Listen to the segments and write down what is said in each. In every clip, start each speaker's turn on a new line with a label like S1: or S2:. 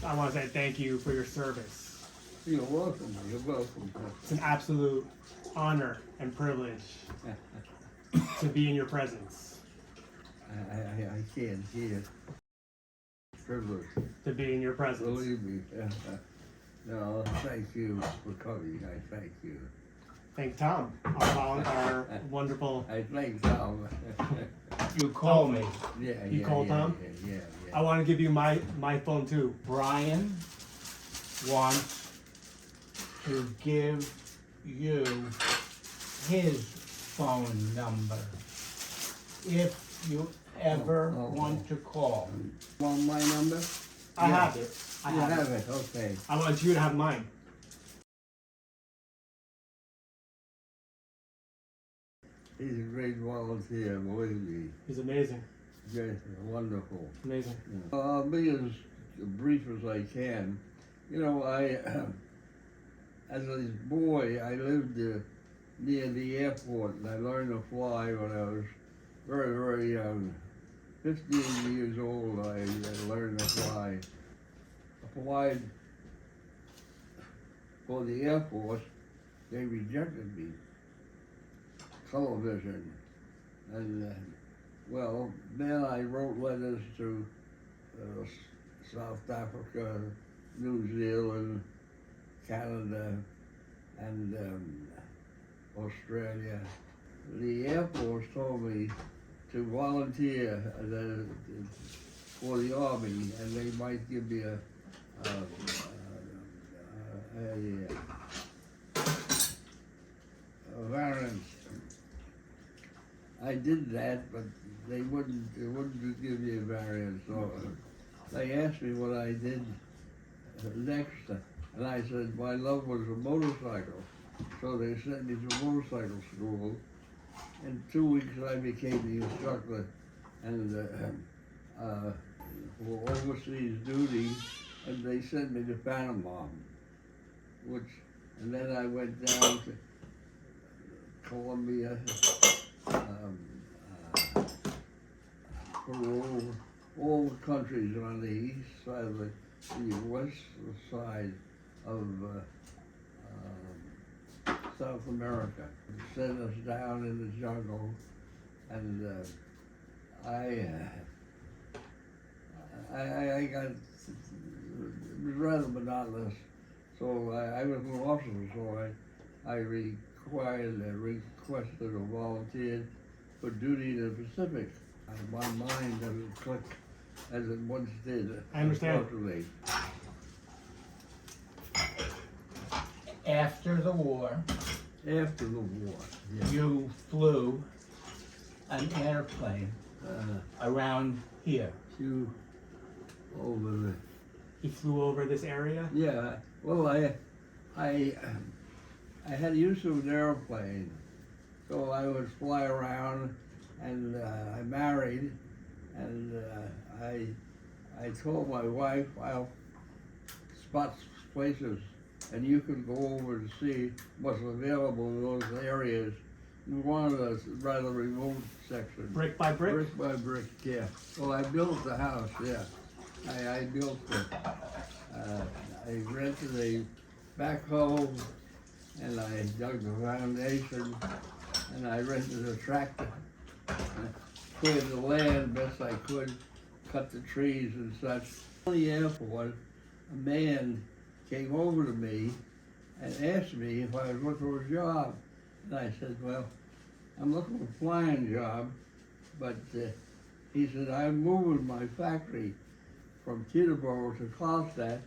S1: I want to say thank you for your service.
S2: You're welcome. You're welcome.
S1: It's an absolute honor and privilege to be in your presence.
S2: I can't hear. Privilege.
S1: To be in your presence.
S2: Believe me. No, thank you for coming. I thank you.
S1: Thank Tom, our wonderful.
S2: I thank Tom.
S3: You call me.
S2: Yeah,
S1: You
S2: yeah,
S1: call
S2: yeah,
S1: Tom?
S2: Yeah.
S1: I want to give you my phone too.
S3: Brian wants to give you his phone number if you ever want to call.
S2: Want my number?
S1: I
S2: Yeah.
S1: have it. I
S2: You
S1: have
S2: have
S1: it.
S2: it. Okay.
S1: I want you to have mine.
S2: He's a great volunteer, believe me.
S1: He's amazing.
S2: Just wonderful.
S1: Amazing.
S2: Yeah. I'll be as brief as I can. You know, as a boy, I lived near the airport, and I learned to fly when I was very, very young. 15 years old, I learned to fly. I applied for the Air Force. They rejected me. Television. And, well, then I wrote letters to South Africa, New Zealand, Canada, and Australia. The Air Force told me to volunteer for the Army, and they might give me a variance. I did that, but they wouldn't give me a variance. So they asked me what I did next, and I said my love was a motorcycle. So they sent me to motorcycle school. In 2 weeks, I became the instructor, and for overseas duty, and they sent me to Panama, and then I went down to Colombia, Peru, all the countries on the east side of the west side of South America. Sent us down in the jungle, and I got, it was rather monotonous, so I was an officer, so I requested or volunteered for duty in the Pacific. My mind doesn't click as it once did.
S1: I understand.
S2: Unfortunately.
S3: After the war,
S2: Yeah.
S3: you flew an airplane around here.
S2: You over the.
S1: He flew over this area.
S2: Yeah. Well, I had use of an airplane, so I would fly around, and I married, and I told my wife I'll spot places, and you can go over to see what's available in those areas. In one of the rather remote sections.
S1: Brick by brick?
S2: Brick by brick, yeah. Well, I built the house, yeah. I built it. I rented a backhoe, and I dug the foundation, and I rented a tractor. Cleared the land best I could, cut the trees and such. On the airport, a man came over to me and asked me if I was looking for a job. And I said, well, I'm looking for a flying job, but he said, I'm moving my factory from Teterboro to Karlstad,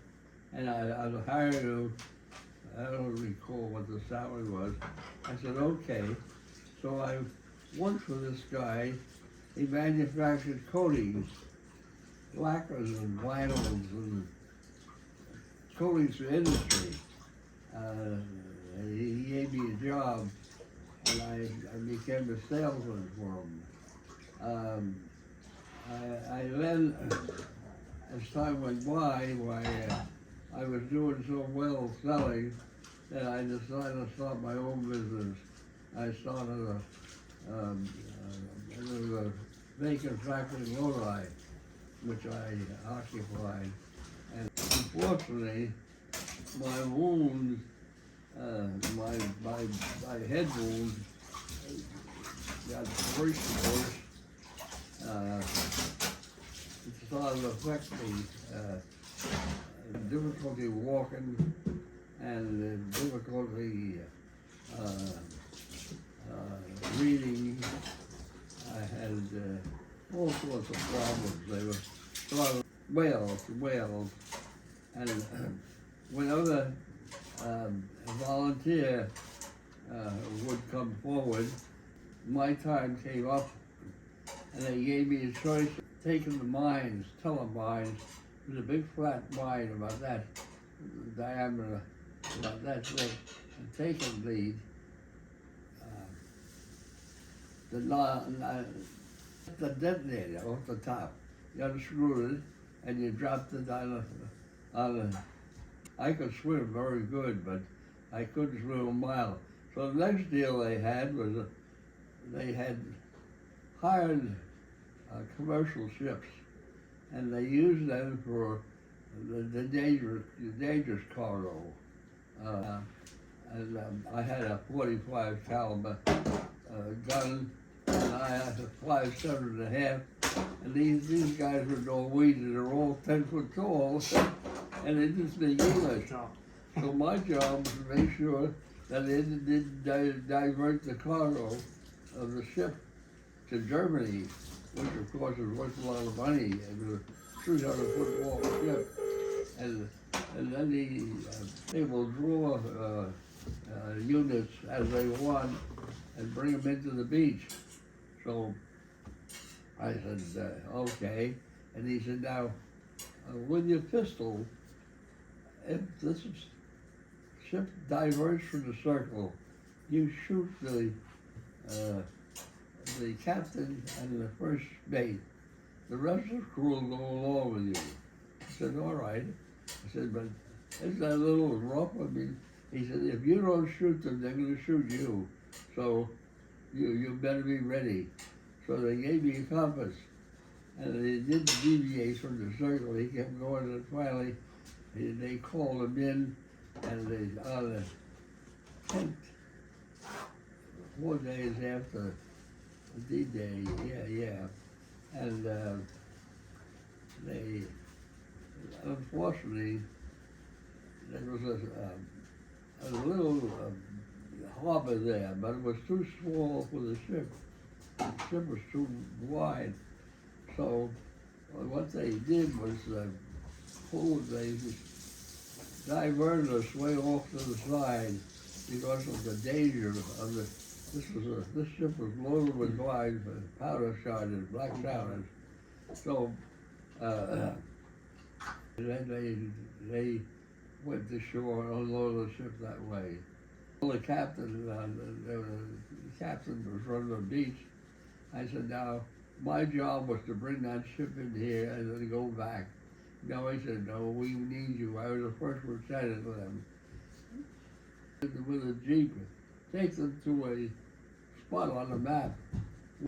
S2: and I'll hire you. I don't recall what the salary was. I said, okay. So I worked for this guy. He manufactured coatings, lacquers and vinyls and coatings for industry. He gave me a job, and I became a salesman for him. I then, as time went by, I was doing so well selling that I decided to start my own business. I started a vacant factory in Lodi, which I occupied. And unfortunately, my wound, my head wound got worse and worse. It started to affect me, difficulty walking and difficulty reading. I had all sorts of problems. They were sort of whales. And whenever a volunteer would come forward, my time came up and they gave me a choice of taking the mines, telemines. It was a big flat mine about that diameter, about that thick, and taking the detonator off the top. You unscrewed it and you dropped it on the. I could swim very good, but I couldn't swim a mile. So the next deal they had was they had hired commercial ships, and they used them for the dangerous cargo. I had a 45 caliber gun, and I had a 5.7.5. And these guys were Norwegian. They're all 10 foot tall, and they didn't speak English. So my job was to make sure that they didn't divert the cargo of the ship to Germany, which of course was worth a lot of money. It was a 300-foot long ship, and then they will draw units as they want and bring them into the beach. So I said, okay. And he said, now, with your pistol, if this ship diverts from the circle, you shoot the captain and the first mate. The rest of the crew will go along with you. I said, all right. I said, but isn't that a little rough? I mean, he said, if you don't shoot them, they're going to shoot you. So you better be ready. So they gave me a compass, and they didn't deviate from the circle. He kept going, and finally they called him in, and they on the 10th, 4 days after D-Day, and they, unfortunately, there was a little harbor there, but it was too small for the ship. The ship was too wide. So what they did was they diverted us way off to the side because of the danger of this ship was loaded with wine, powder charges, black charges. So then they went to shore and unloaded the ship that way. The captain was running the beach. I said, now, my job was to bring that ship in here and then go back. No, he said, no, we need you. I was the first lieutenant with them. With a jeep, take them to a spot on the map.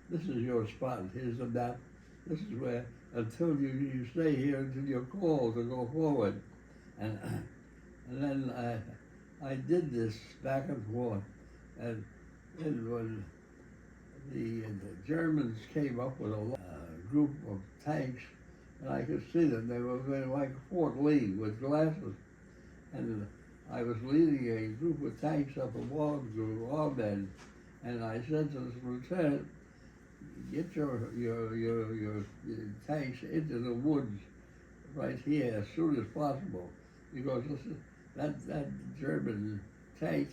S2: This is your spot. Here's the map. This is where, until you stay here until you're called to go forward. And then I did this back and forth. And when the Germans came up with a group of tanks, and I could see them. They were going like Fort Lee with glasses. And I was leading a group of tanks up a wall through Normandy, and I said to the lieutenant, get your tanks into the woods right here as soon as possible, because that German tank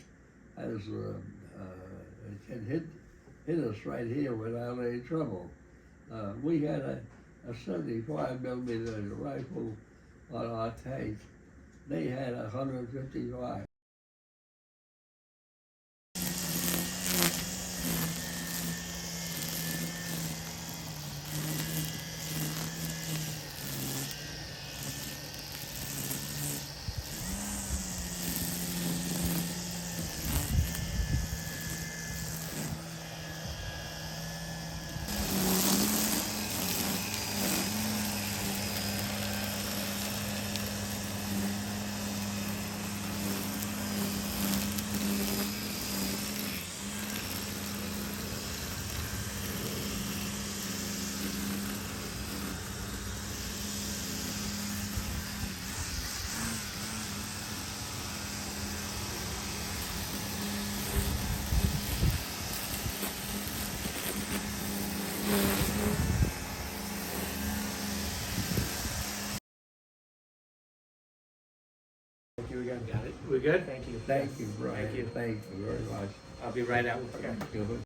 S2: has can hit us right here without any trouble. We had a 75 millimeter rifle on our tank. They had 155.
S1: good.
S4: Got it. We good?
S1: Thank you.
S2: Thank you, Brian.
S4: Thank you.
S2: Thank you very much.
S4: I'll be right out.
S1: Okay.
S2: Good.